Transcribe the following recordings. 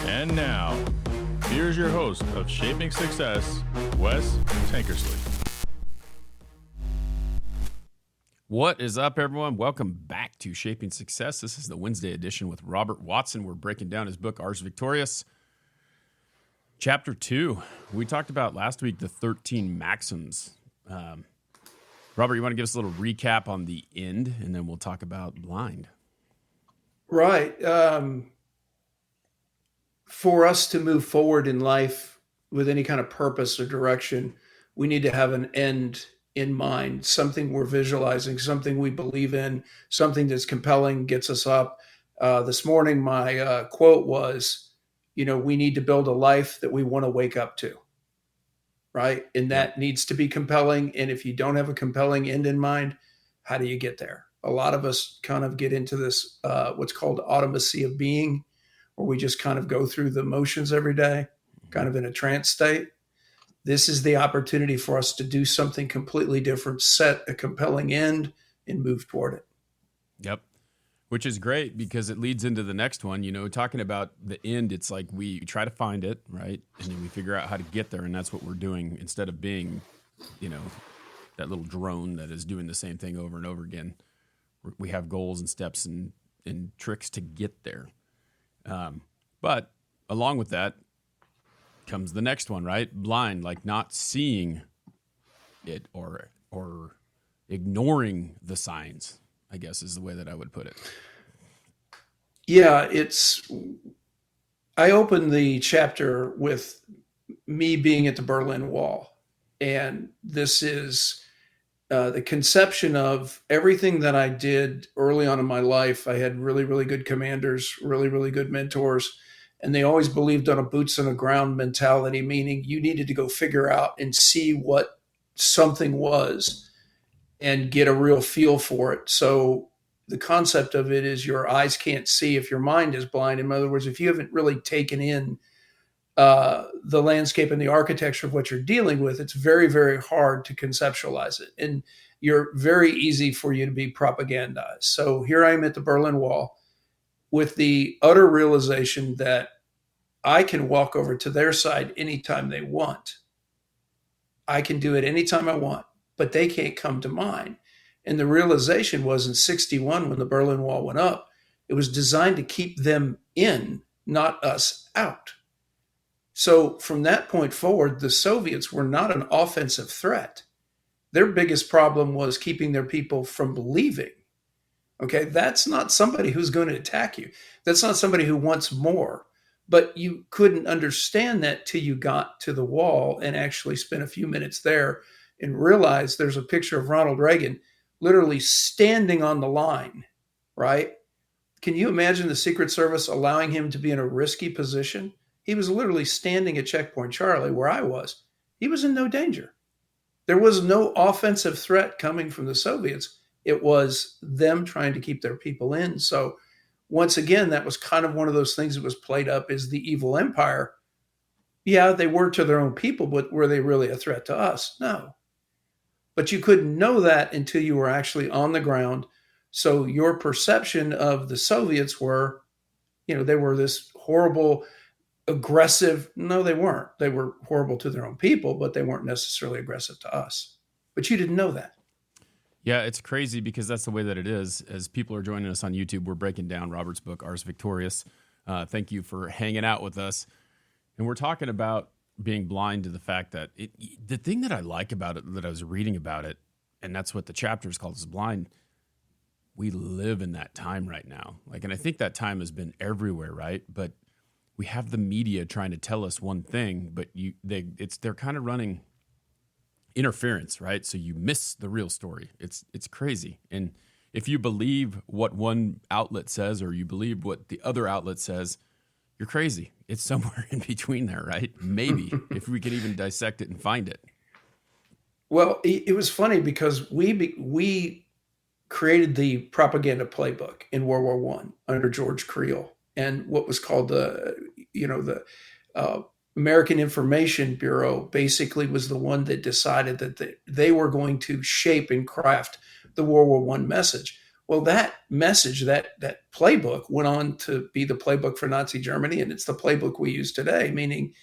And now, here's your host of Shaping Success, Wes Tankersley. What is up, everyone? Welcome back to Shaping Success. This is the Wednesday edition with Robert Watson. We're breaking down his book, Ars Victorious. Chapter 2. We talked about last week the 13 maxims. Robert, you want to give us a little recap on the end, and then we'll talk about blind. Right. For us to move forward in life with any kind of purpose or direction, we need to have an end in mind, something we're visualizing, something we believe in, something that's compelling, gets us up. This morning, my quote was, we need to build a life that we want to wake up to, right? And that needs to be compelling. And if you don't have a compelling end in mind, how do you get there? A lot of us kind of get into this, what's called automacy of being, where we just kind of go through the motions every day, kind of in a trance state. This is the opportunity for us to do something completely different, set a compelling end, and move toward it. Yep. Which is great because it leads into the next one. Talking about the end, it's like we try to find it, right? And then we figure out how to get there. And that's what we're doing instead of being, that little drone that is doing the same thing over and over again. We have goals and steps and tricks to get there. But along with that comes the next one, right? Blind, like not seeing it or ignoring the signs, I guess is the way that I would put it. Yeah, I opened the chapter with me being at the Berlin Wall. And this is the conception of everything that I did early on in my life. I had really, really good commanders, really, really good mentors. And they always believed on a boots on the ground mentality, meaning you needed to go figure out and see what something was and get a real feel for it. So the concept of it is your eyes can't see if your mind is blind. In other words, if you haven't really taken in the landscape and the architecture of what you're dealing with, it's very, very hard to conceptualize it. And you're very easy for you to be propagandized. So here I am at the Berlin Wall with the utter realization that I can walk over to their side anytime they want. I can do it anytime I want, but they can't come to mine. And the realization was in 1961, when the Berlin Wall went up, it was designed to keep them in, not us out. So from that point forward, the Soviets were not an offensive threat. Their biggest problem was keeping their people from believing. Okay, that's not somebody who's going to attack you. That's not somebody who wants more. But you couldn't understand that till you got to the wall and actually spent a few minutes there and realized there's a picture of Ronald Reagan literally standing on the line, right? Can you imagine the Secret Service allowing him to be in a risky position? He was literally standing at Checkpoint Charlie, where I was. He was in no danger. There was no offensive threat coming from the Soviets. It was them trying to keep their people in. So once again, that was kind of one of those things that was played up as the evil empire. Yeah, they were to their own people, but were they really a threat to us? No. But you couldn't know that until you were actually on the ground. So your perception of the Soviets were, they were this horrible, aggressive. No, they weren't. They were horrible to their own people, but they weren't necessarily aggressive to us. But you didn't know that. Yeah, it's crazy because that's the way that it is. As people are joining us on YouTube, we're breaking down Robert's book, Ars Victorious. Thank you for hanging out with us. And we're talking about being blind to the fact that the thing that I like about it, that I was reading about it, and that's what the chapter is called, is blind. We live in that time right now. And I think that time has been everywhere, right? But we have the media trying to tell us one thing, but they're kind of running interference, right? So you miss the real story. It's crazy. And if you believe what one outlet says or you believe what the other outlet says, you're crazy. It's somewhere in between there, right? Maybe if we could even dissect it and find it. Well, it was funny because we created the propaganda playbook in World War I under George Creel, and what was called the American Information Bureau basically was the one that decided that they were going to shape and craft the World War I message. Well, that message, that playbook went on to be the playbook for Nazi Germany, and it's the playbook we use today, meaning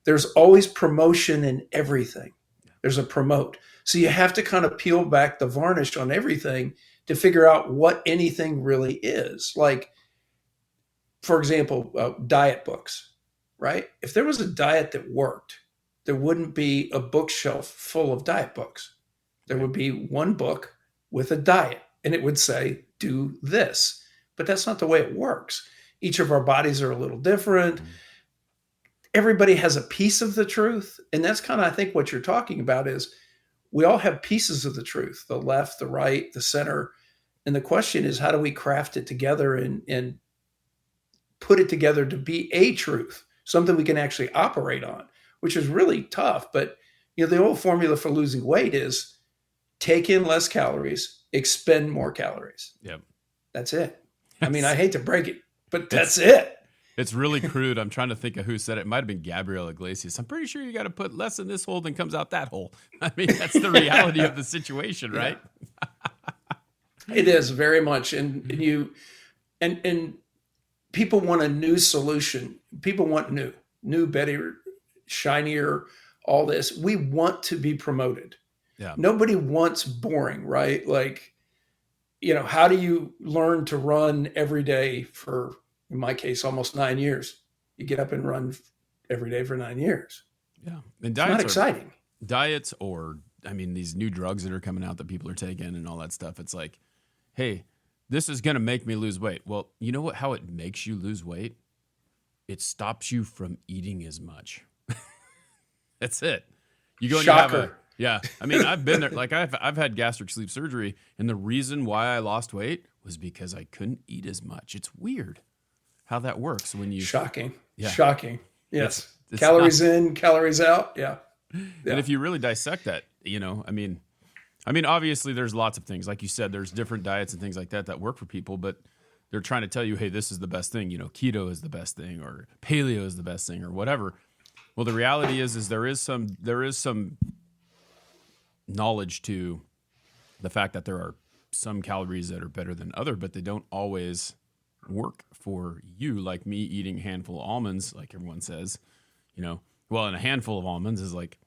there's always promotion in everything. There's a promote. So you have to kind of peel back the varnish on everything to figure out what anything really is. Like, for example, diet books, right? If there was a diet that worked, there wouldn't be a bookshelf full of diet books. There would be one book with a diet, and it would say, do this. But that's not the way it works. Each of our bodies are a little different. Everybody has a piece of the truth. And that's kind of, I think, what you're talking about is we all have pieces of the truth, the left, the right, the center. And the question is, how do we craft it together and put it together to be a truth, something we can actually operate on, which is really tough. But the old formula for losing weight is take in less calories, expend more calories. Yep. That's it. I mean, I hate to break it, but that's it. It's really crude. I'm trying to think of who said it. It might have been Gabriel Iglesias. I'm pretty sure you got to put less in this hole than comes out that hole. I mean, that's the reality of the situation, right? It is very much. And people want a new solution. People want new, better, shinier, all this. We want to be promoted. Yeah. Nobody wants boring, right? Like, how do you learn to run every day for, in my case, almost 9 years? You get up and run every day for 9 years. Yeah. And diets not exciting. Diets or, I mean, these new drugs that are coming out that people are taking and all that stuff. It's like, hey, this is going to make me lose weight. Well, you know how it makes you lose weight? It stops you from eating as much. That's it. You go and Shocker. You have yeah. I mean, I've been there. Like I've had gastric sleeve surgery, and the reason why I lost weight was because I couldn't eat as much. It's weird how that works when you shocking. Yeah. Shocking. Yes. It's calories in, calories out. Yeah. And if you really dissect that, I mean, obviously there's lots of things. Like you said, there's different diets and things like that work for people, but they're trying to tell you, hey, this is the best thing. Keto is the best thing, or paleo is the best thing, or whatever. Well, the reality is there is some knowledge to the fact that there are some calories that are better than other, but they don't always work for you. Like me eating a handful of almonds, like everyone says, well, and a handful of almonds is like,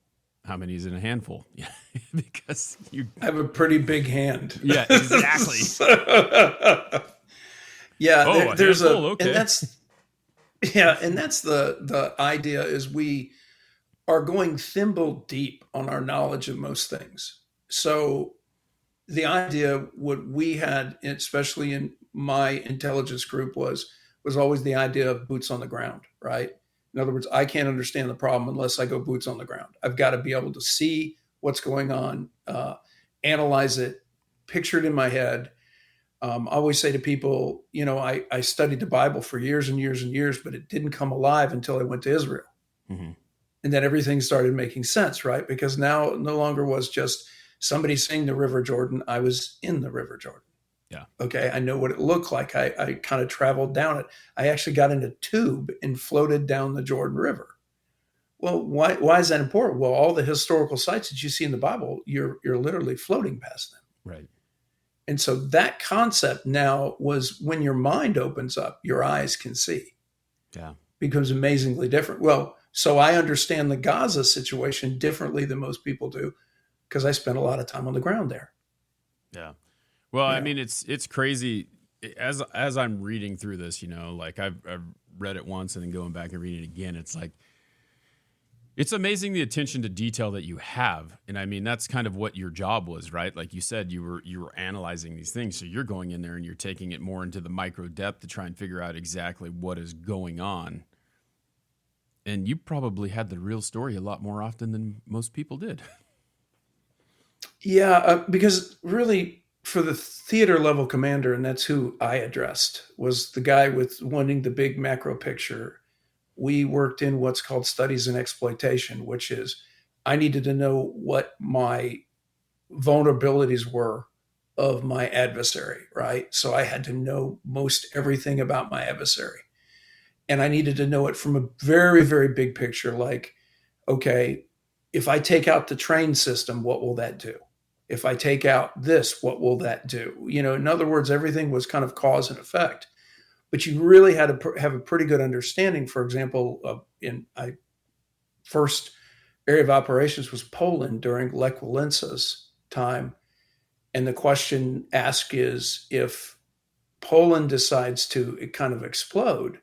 how many is in a handful? Because you have a pretty big hand. Yeah, exactly. Yeah, there's okay. And that's the idea is we are going thimble deep on our knowledge of most things. So the idea, what we had, especially in my intelligence group, was always the idea of boots on the ground, right? In other words, I can't understand the problem unless I go boots on the ground. I've got to be able to see what's going on, analyze it, picture it in my head. I always say to people, I studied the Bible for years and years and years, but it didn't come alive until I went to Israel. Mm-hmm. And then everything started making sense, right? Because now no longer was just somebody saying the River Jordan. I was in the River Jordan. Yeah. Okay. I know what it looked like. I kind of traveled down it. I actually got in a tube and floated down the Jordan River. Well, why is that important? Well, all the historical sites that you see in the Bible, you're literally floating past them. Right. And so that concept now was when your mind opens up, your eyes can see. Yeah. Becomes amazingly different. Well, so I understand the Gaza situation differently than most people do because I spent a lot of time on the ground there. Yeah. Well, yeah. I mean, it's crazy as I'm reading through this, like I've read it once and then going back and reading it again. It's like, it's amazing the attention to detail that you have. And I mean, that's kind of what your job was, right? Like you said, you were analyzing these things. So you're going in there and you're taking it more into the micro depth to try and figure out exactly what is going on. And you probably had the real story a lot more often than most people did. Yeah, because really for the theater level commander, and that's who I addressed, was the guy with wanting the big macro picture. We worked in what's called studies and exploitation, which is I needed to know what my vulnerabilities were of my adversary, right? So I had to know most everything about my adversary. And I needed to know it from a very, very big picture. Like, okay, if I take out the train system, what will that do? If I take out this, what will that do? In other words, everything was kind of cause and effect. But you really had to have a pretty good understanding. For example, first area of operations was Poland during Lech Walesa time. And the question asked is, if Poland decides to kind of explode,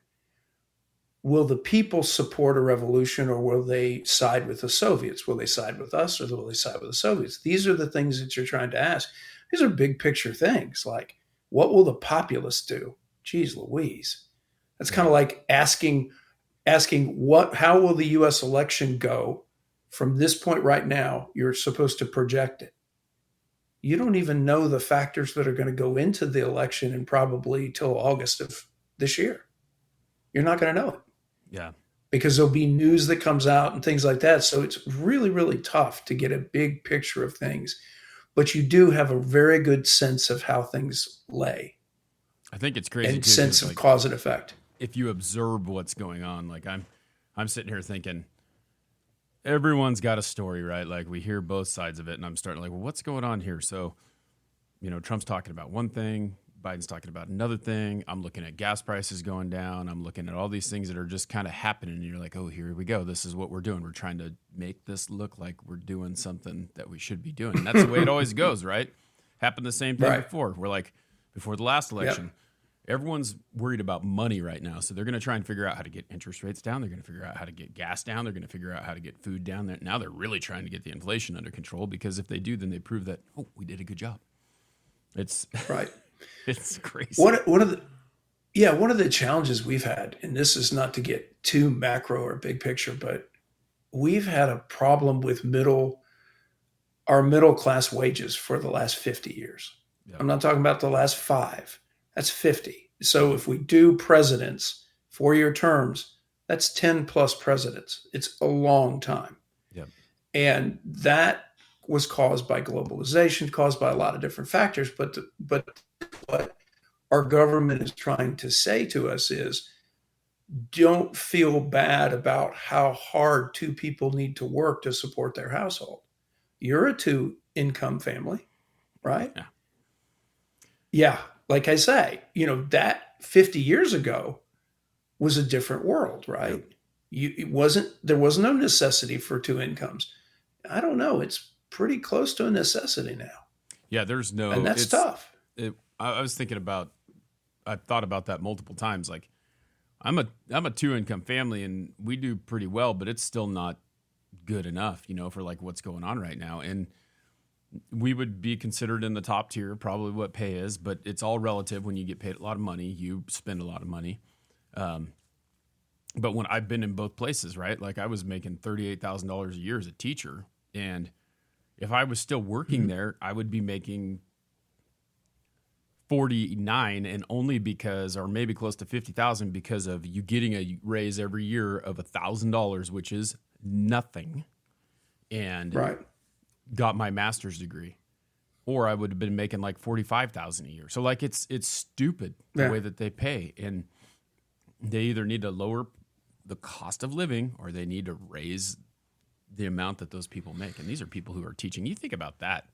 will the people support a revolution, or will they side with the Soviets? Will they side with us, or will they side with the Soviets? These are the things that you're trying to ask. These are big picture things, like, what will the populace do? Geez Louise. That's kind of like asking how will the US election go from this point right now? You're supposed to project it. You don't even know the factors that are going to go into the election and probably till August of this year. You're not going to know it. Yeah. Because there'll be news that comes out and things like that. So it's really, really tough to get a big picture of things. But you do have a very good sense of how things lay. I think it's crazy and too, sense of like, cause and effect. If you observe what's going on, like I'm sitting here thinking, everyone's got a story, right? Like, we hear both sides of it, and I'm starting like, well, what's going on here? So, Trump's talking about one thing, Biden's talking about another thing. I'm looking at gas prices going down. I'm looking at all these things that are just kind of happening, and you're like, oh, here we go. This is what we're doing. We're trying to make this look like we're doing something that we should be doing. And that's the way it always goes, right? Happened the same thing before. We're like, before the last election, everyone's worried about money right now. So they're going to try and figure out how to get interest rates down. They're going to figure out how to get gas down. They're going to figure out how to get food down. Now they're really trying to get the inflation under control, because if they do, then they prove that, oh, we did a good job. It's right. It's crazy. One of the challenges we've had, and this is not to get too macro or big picture, but we've had a problem with our middle class wages for the last 50 years. Yep. I'm not talking about the last 5. That's 50. So if we do presidents, 4-year terms, that's 10 plus presidents. It's a long time. Yep. And that was caused by globalization, caused by a lot of different factors. But what our government is trying to say to us is, don't feel bad about how hard 2 people need to work to support their household. You're a 2-income family, right? Yeah. Yeah. Like I say, that 50 years ago was a different world, right? Yep. There was no necessity for 2 incomes. I don't know. It's pretty close to a necessity now. Yeah, there's no, and that's tough. I was thinking about, I've thought about that multiple times. Like, I'm a 2-income family, and we do pretty well, but it's still not good enough, for like what's going on right now. And we would be considered in the top tier, probably what pay is, but it's all relative. When you get paid a lot of money, you spend a lot of money. But when I've been in both places, right? Like, I was making $38,000 a year as a teacher. And if I was still working there, I would be making 49, and only because, or maybe close to 50,000, because of you getting a raise every year of $1,000, which is nothing. And got my master's degree, or I would have been making like 45,000 a year. So like, it's stupid the way that they pay, and they either need to lower the cost of living, or they need to raise the amount that those people make. And these are people who are teaching. You think about that,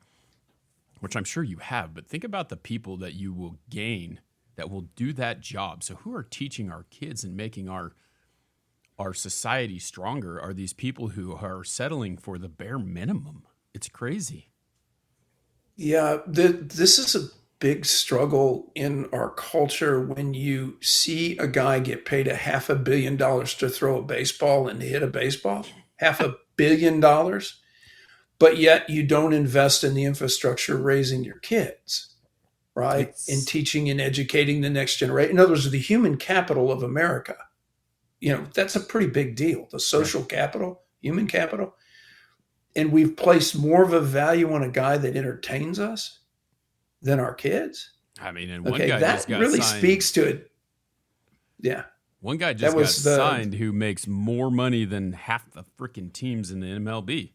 which I'm sure you have, but think about the people that you will gain that will do that job. So who are teaching our kids and making our society stronger are these people who are settling for the bare minimum. It's crazy. Yeah, this is a big struggle in our culture when you see a guy get paid $500 million to throw a baseball and hit a baseball. $500 million, but yet you don't invest in the infrastructure raising your kids, right? In teaching and educating the next generation. In other words, the human capital of America. That's a pretty big deal. The social capital, human capital. And we've placed more of a value on a guy that entertains us than our kids. I mean, and one guy that just got really signed. Speaks to it. Yeah. One guy just got signed who makes more money than half the freaking teams in the MLB.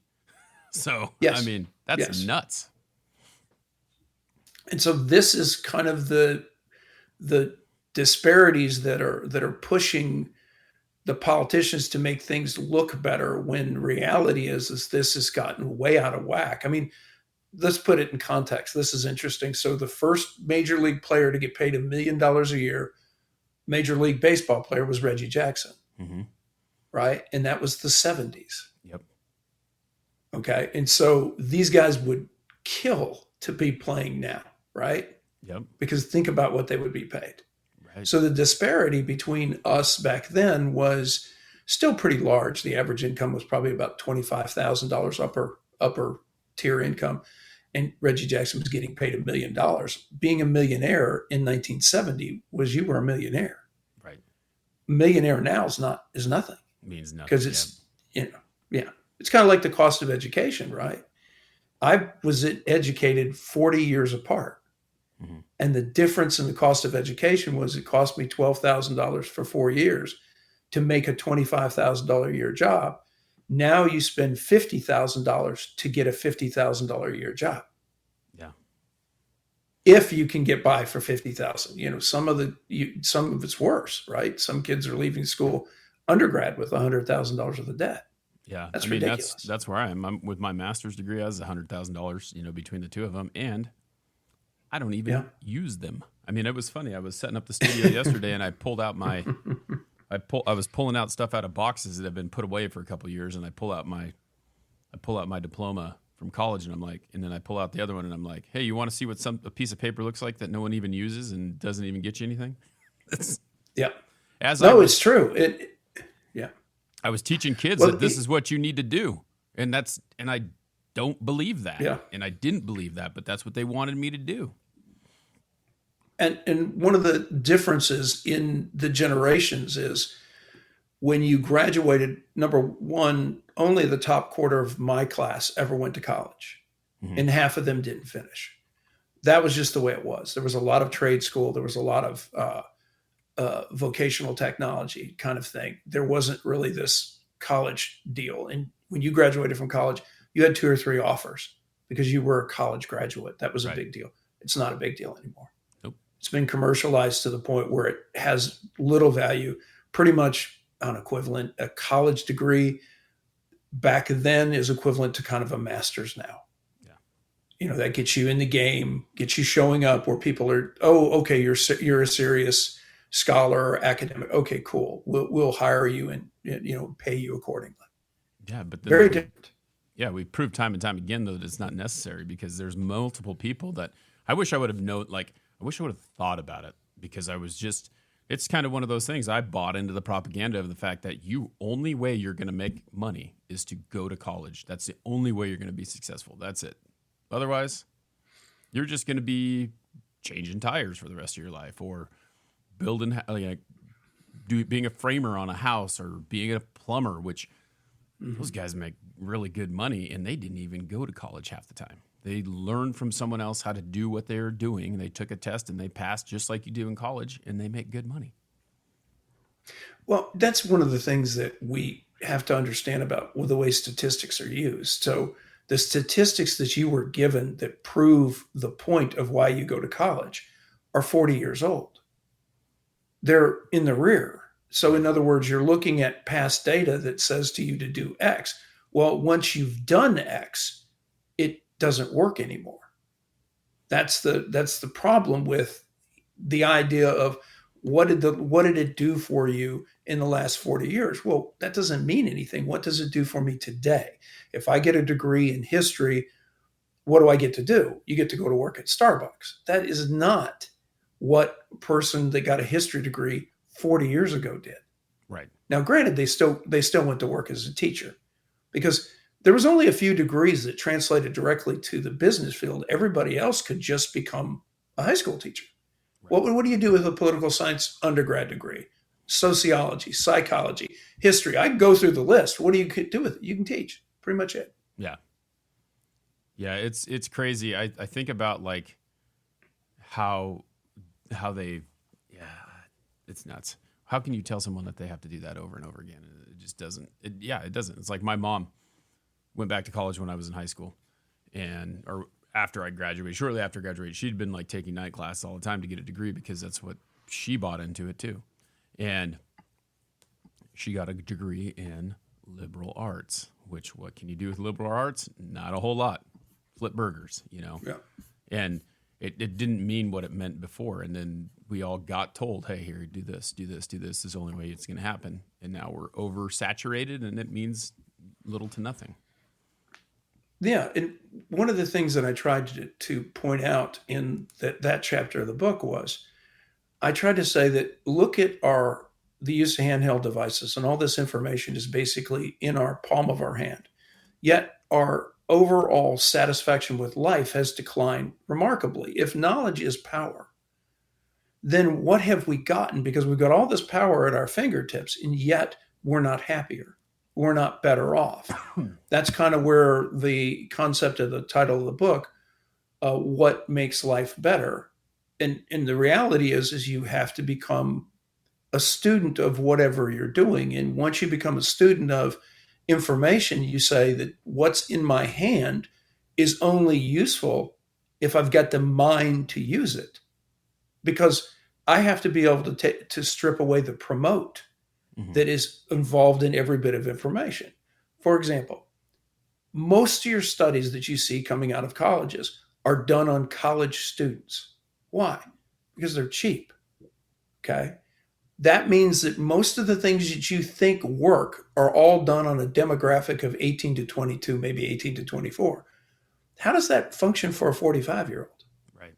So, I mean, that's nuts. And so this is kind of the disparities that are pushing the politicians to make things look better, when reality is this has gotten way out of whack. I mean, let's put it in context. This is interesting. So the first major league player to get paid $1 million a year, Major League Baseball player, was Reggie Jackson, right? And that was the 70s. Yep. Okay. And so these guys would kill to be playing now, right? Yep. Because think about what they would be paid. Right. So the disparity between us back then was still pretty large. The average income was probably about $25,000 upper tier income. And Reggie Jackson was getting paid $1 million. Being a millionaire in 1970 was you were a millionaire. Right. Millionaire now is nothing. It means nothing. Because it's, it's kind of like the cost of education, right? I was educated 40 years apart. And the difference in the cost of education was it cost me $12,000 for 4 years to make a $25,000 a year job. Now you spend $50,000 to get a $50,000 a year job. Yeah. If you can get by for $50,000, some of it's worse, right? Some kids are leaving school undergrad with $100,000 worth of debt. Yeah. That's ridiculous. That's where I am. I'm with my master's degree. I was $100,000, between the two of them. And I don't even use them. I mean, it was funny. I was setting up the studio yesterday and I pulled out I was pulling out stuff out of boxes that have been put away for a couple of years, and I pull out my diploma from college, and then I pull out the other one, and I'm like, hey, you want to see what a piece of paper looks like that no one even uses and doesn't even get you anything? It's true. I was teaching kids that this is what you need to do, and I don't believe that, and I didn't believe that, but that's what they wanted me to do. And one of the differences in the generations is when you graduated, number one, only the top quarter of my class ever went to college, and half of them didn't finish. That was just the way it was. There was a lot of trade school. There was a lot of vocational technology kind of thing. There wasn't really this college deal. And when you graduated from college, you had 2 or 3 offers because you were a college graduate. That was a big deal. It's not a big deal anymore. It's been commercialized to the point where it has little value, pretty much unequivalent. A college degree back then is equivalent to kind of a master's now. Yeah. That gets you in the game, gets you showing up where people are, oh, okay, you're a serious scholar or academic. Okay, cool. We'll hire you and pay you accordingly. Yeah, but very different. Yeah, we've proved time and time again though that it's not necessary because there's multiple people that I wish I would have known. I wish I would have thought about it because it's kind of one of those things. I bought into the propaganda of the fact that only way you're going to make money is to go to college. That's the only way you're going to be successful. That's it. Otherwise, you're just going to be changing tires for the rest of your life or building, being a framer on a house or being a plumber, which those guys make really good money and they didn't even go to college half the time. They learned from someone else how to do what they're doing. They took a test and they passed just like you do in college, and they make good money. Well, that's one of the things that we have to understand about the way statistics are used. So the statistics that you were given that prove the point of why you go to college are 40 years old. They're in the rear. So in other words, you're looking at past data that says to you to do X. Well, once you've done X, it doesn't work anymore. That's the problem with the idea of what did it do for you in the last 40 years? Well, that doesn't mean anything. What does it do for me today? If I get a degree in history, what do I get to do? You get to go to work at Starbucks. That is not what a person that got a history degree 40 years ago did. Right. Now, granted, they still went to work as a teacher because there was only a few degrees that translated directly to the business field. Everybody else could just become a high school teacher. Right. What do you do with a political science undergrad degree? Sociology, psychology, history. I can go through the list. What do you do with it? You can teach. Pretty much it. Yeah. Yeah, it's crazy. I think about how they, it's nuts. How can you tell someone that they have to do that over and over again? It just doesn't. It doesn't. It's like my mom went back to college when I was in high school or after I graduated, shortly after I graduated. She'd been taking night classes all the time to get a degree because that's what she bought into it too. And she got a degree in liberal arts, which what can you do with liberal arts? Not a whole lot. flip burgers, you know? Yeah. And it didn't mean what it meant before. And then we all got told, hey, here, do this, do this, do this. This is the only way it's going to happen. And now we're oversaturated and it means little to nothing. Yeah. And one of the things that I tried to point out in that chapter of the book was I tried to say that look at the use of handheld devices, and all this information is basically in our palm of our hand. Yet our overall satisfaction with life has declined remarkably. If knowledge is power, then what have we gotten? Because we've got all this power at our fingertips, and yet we're not happier. We're not better off. That's kind of where the concept of the title of the book, what makes life better. And the reality is you have to become a student of whatever you're doing. And once you become a student of information, you say that what's in my hand is only useful if I've got the mind to use it. Because I have to be able to strip away the promote that is involved in every bit of information. For example, most of your studies that you see coming out of colleges are done on college students. Why? Because they're cheap. Okay. That means that most of the things that you think work are all done on a demographic of 18 to 22, maybe 18 to 24. How does that function for a 45-year-old? Right.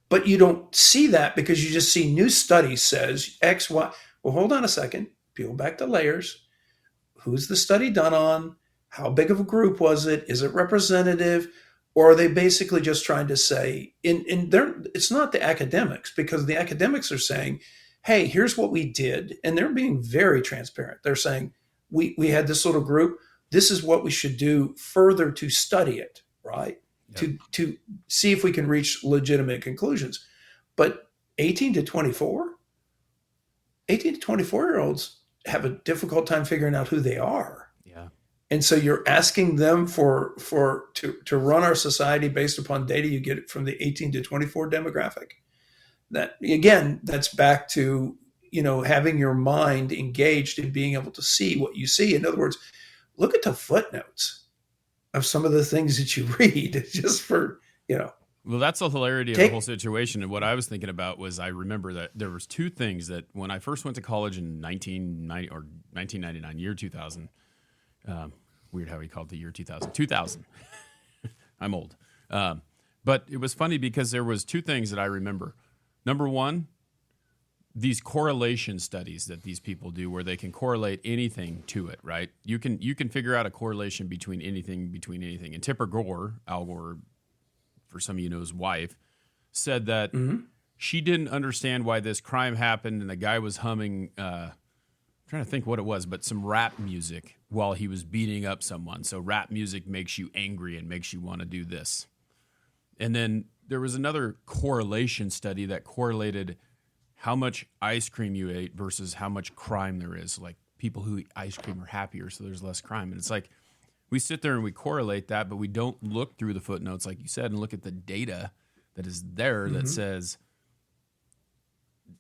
But you don't see that because you just see new studies says X, Y. Well, hold on a second. Peel back the layers. Who's the study done on? How big of a group was it? Is it representative? Or are they basically just trying to say, it's not the academics, because the academics are saying, hey, here's what we did. And they're being very transparent. They're saying, we had this little group. This is what we should do further to study it, right? Yep. To see if we can reach legitimate conclusions. But 18 to 24-year-olds have a difficult time figuring out who they are. Yeah. And so you're asking them to run our society based upon data you get from the 18 to 24 demographic. That again, that's back to, having your mind engaged in being able to see what you see. In other words, look at the footnotes of some of the things that you read just for, Well, that's the hilarity of the whole situation. And what I was thinking about was I remember that there was two things that when I first went to college in 1990 or 1999, year 2000, weird how he called the year 2000. 2000. I'm old. But it was funny because there was two things that I remember. Number one, these correlation studies that these people do where they can correlate anything to it, right? You can figure out a correlation between anything. And Tipper Gore, Al Gore, for some of you know his wife, said that she didn't understand why this crime happened and the guy was humming, I'm trying to think what it was, but some rap music while he was beating up someone. So rap music makes you angry and makes you want to do this. And then there was another correlation study that correlated how much ice cream you ate versus how much crime there is. Like people who eat ice cream are happier, so there's less crime. And it's like we sit there and we correlate that, but we don't look through the footnotes, like you said, and look at the data that is there that says,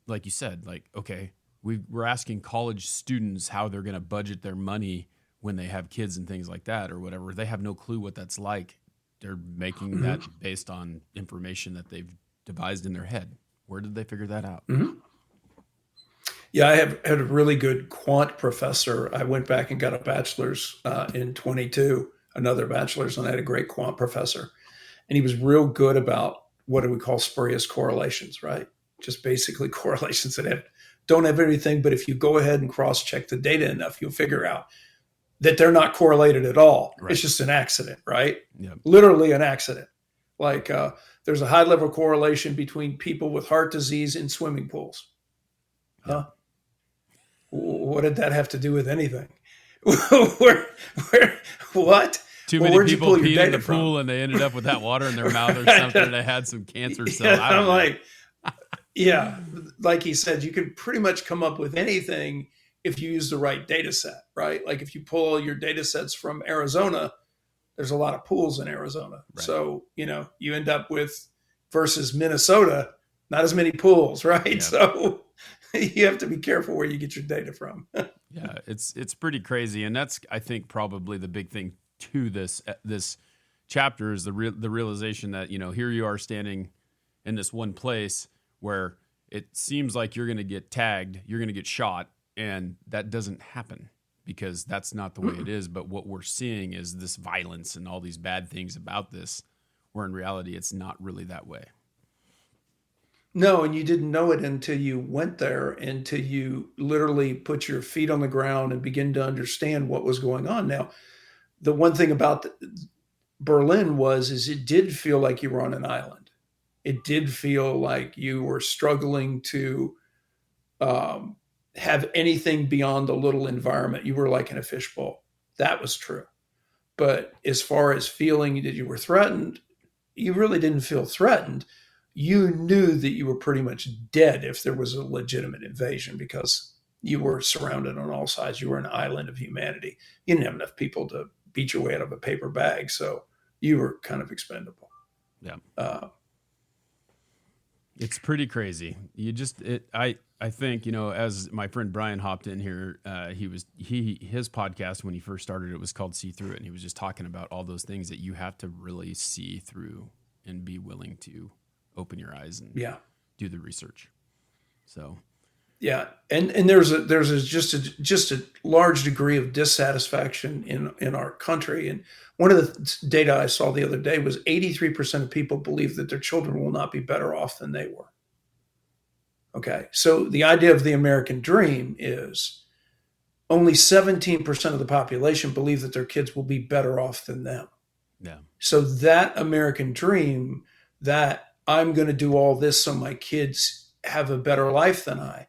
like you said, like, okay, we're asking college students how they're going to budget their money when they have kids and things like that or whatever. They have no clue what that's like. They're making that based on information that they've devised in their head. Where did they figure that out? Yeah, I had a really good quant professor. I went back and got a bachelor's in 22, another bachelor's, and I had a great quant professor. And he was real good about what do we call spurious correlations, right? Just basically correlations that don't have anything, but if you go ahead and cross-check the data enough, you'll figure out that they're not correlated at all. Right. It's just an accident, right? Yep. Literally an accident. Like there's a high level correlation between people with heart disease in swimming pools. Huh? What did that have to do with anything? What? Too many people peed in the pool and they ended up with that water in their mouth or something. They had some cancer cell. I'm like, yeah, like he said, you can pretty much come up with anything if you use the right data set, right? Like if you pull your data sets from Arizona, there's a lot of pools in Arizona. Right. So, you end up with versus Minnesota, not as many pools, right? Yeah. So you have to be careful where you get your data from. Yeah, it's pretty crazy. And that's, I think, probably the big thing to this chapter is the realization that, here you are standing in this one place where it seems like you're going to get tagged, you're going to get shot, and that doesn't happen because that's not the way it is. But what we're seeing is this violence and all these bad things about this, where in reality, it's not really that way. No, and you didn't know it until you went there, until you literally put your feet on the ground and begin to understand what was going on. Now, the one thing about Berlin is it did feel like you were on an island. It did feel like you were struggling to have anything beyond the little environment. You were like in a fishbowl. That was true. But as far as feeling that you were threatened, you really didn't feel threatened. You knew that you were pretty much dead if there was a legitimate invasion because you were surrounded on all sides. You were an island of humanity. You didn't have enough people to beat your way out of a paper bag, so you were kind of expendable. Yeah. It's pretty crazy. I think, as my friend Brian hopped in here, his podcast when he first started, it was called See Through It. And he was just talking about all those things that you have to really see through and be willing to open your eyes and do the research. So, yeah. And there's just a large degree of dissatisfaction in our country. And one of the data I saw the other day was 83% of people believe that their children will not be better off than they were. Okay. So the idea of the American dream is only 17% of the population believe that their kids will be better off than them. Yeah. So that American dream that I'm going to do all this so my kids have a better life than at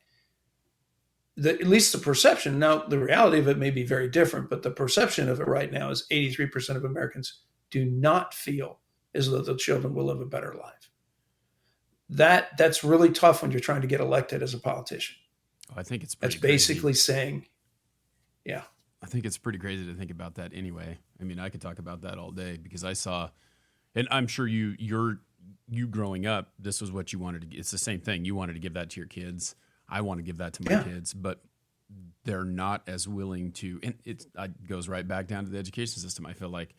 least the perception. Now, the reality of it may be very different, but the perception of it right now is 83% of Americans do not feel as though the children will live a better life. That's really tough when you're trying to get elected as a politician. I think it's that's basically crazy. Saying, yeah. I think it's pretty crazy to think about that anyway. I mean, I could talk about that all day because I saw, and I'm sure you growing up, this was what you wanted to. It's the same thing. You wanted to give that to your kids. I want to give that to my kids, but they're not as willing to. And it goes right back down to the education system. I feel like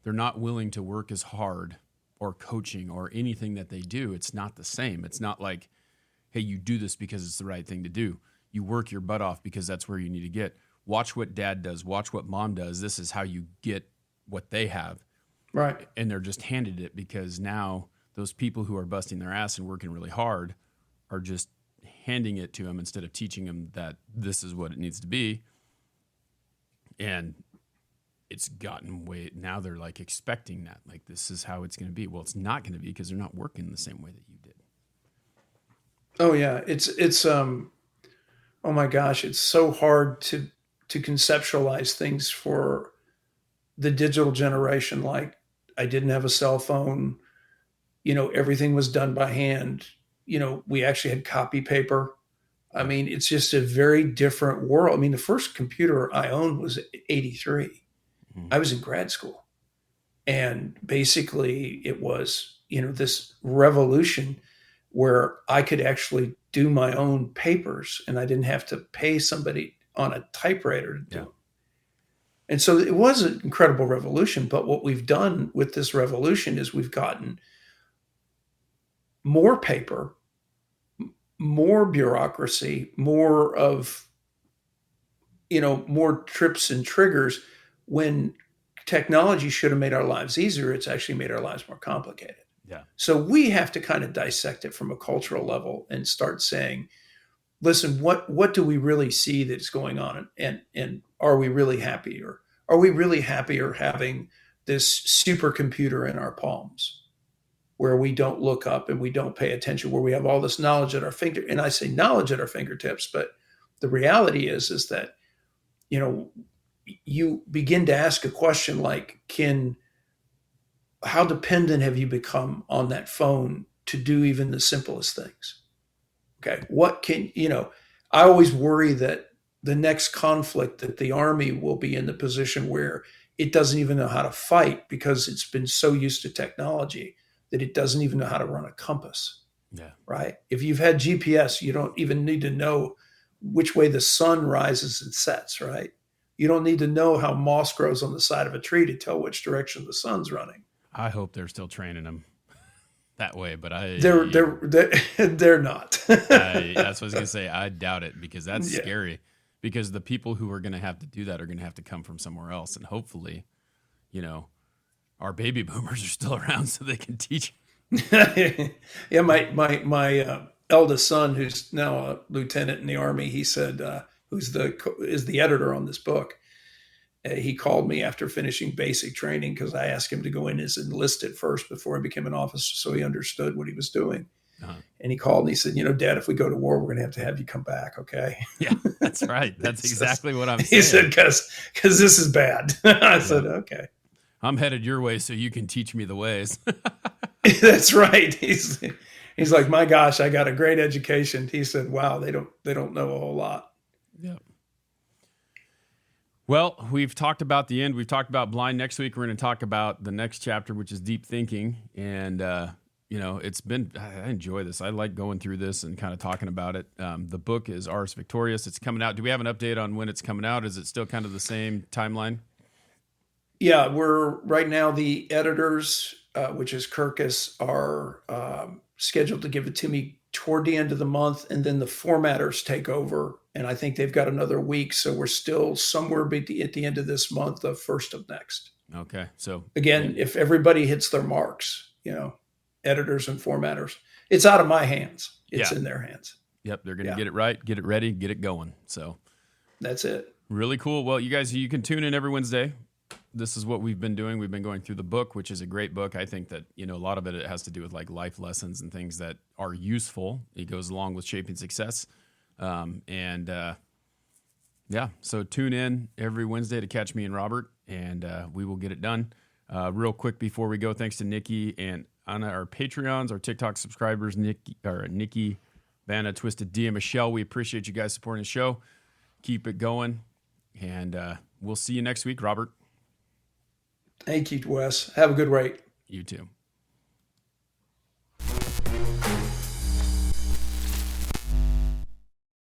they're not willing to work as hard or coaching or anything that they do. It's not the same. It's not like, hey, you do this because it's the right thing to do. You work your butt off because that's where you need to get. Watch what dad does. Watch what mom does. This is how you get what they have. Right. And they're just handed it because now those people who are busting their ass and working really hard are just handing it to them instead of teaching them that this is what it needs to be. And it's gotten now they're like expecting that, like, this is how it's going to be. Well, it's not going to be because they're not working the same way that you did. Oh yeah. It's oh my gosh. It's so hard to conceptualize things for the digital generation. Like, I didn't have a cell phone. Everything was done by hand. We actually had copy paper. I mean, it's just a very different world. I mean, the first computer I owned was 83. Mm-hmm. I was in grad school. And basically it was, this revolution where I could actually do my own papers and I didn't have to pay somebody on a typewriter to do them. And so it was an incredible revolution. But what we've done with this revolution is we've gotten more paper, more bureaucracy, more of, more trips and triggers. When technology should have made our lives easier, it's actually made our lives more complicated. Yeah. So we have to kind of dissect it from a cultural level and start saying, listen, what do we really see that's going on? And are we really happy? Or are we really happier having this supercomputer in our palms where we don't look up and we don't pay attention, where we have all this knowledge at our fingertips? And I say knowledge at our fingertips, but the reality is that, you begin to ask a question like, how dependent have you become on that phone to do even the simplest things? Okay. I always worry that the next conflict, that the Army will be in the position where it doesn't even know how to fight because it's been so used to technology that it doesn't even know how to run a compass. Yeah. Right. If you've had GPS, you don't even need to know which way the sun rises and sets, right? You don't need to know how moss grows on the side of a tree to tell which direction the sun's running. I hope they're still training them that way, but they're not. That's what I was gonna say. I doubt it, because that's Yeah. scary. Because the people who are gonna have to do that are gonna have to come from somewhere else, and hopefully, our baby boomers are still around so they can teach. Yeah, my eldest son, who's now a lieutenant in the Army, he said, is the editor on this book. He called me after finishing basic training, because I asked him to go in as enlisted first before he became an officer, so he understood what he was doing. Uh-huh. And he called and he said, Dad, if we go to war, we're going to have you come back. Okay. Yeah, that's right. That's exactly what I'm saying. He said, because this is bad. I said, okay. I'm headed your way so you can teach me the ways. That's right. He's like, my gosh, I got a great education. He said, wow, they don't know a whole lot. Yep. Well, we've talked about the end. We've talked about blind. Next week, we're going to talk about the next chapter, which is deep thinking. And, I enjoy this. I like going through this and kind of talking about it. The book is Ars Victorious. It's coming out. Do we have an update on when it's coming out? Is it still kind of the same timeline? Yeah, we're right now, the editors, which is Kirkus, are scheduled to give it to me toward the end of the month, and then the formatters take over, and I think they've got another week, so we're still somewhere at the end of this month, the first of next. Okay, so again, if everybody hits their marks, editors and formatters, it's out of my hands. It's in their hands. Yep, they're going to get it right, get it ready, get it going. So that's it. Really cool. Well, you guys, you can tune in every Wednesday. This is what we've been doing. We've been going through the book, which is a great book. I think that, a lot of it has to do with like life lessons and things that are useful. It goes along with shaping success. So tune in every Wednesday to catch me and Robert, and we will get it done. Real quick before we go, thanks to Nikki and Anna, our Patreons, our TikTok subscribers, Nikki, Vanna, Twisted D, and Michelle. We appreciate you guys supporting the show. Keep it going, and we'll see you next week, Robert. Thank you, Wes. Have a good rate. You too.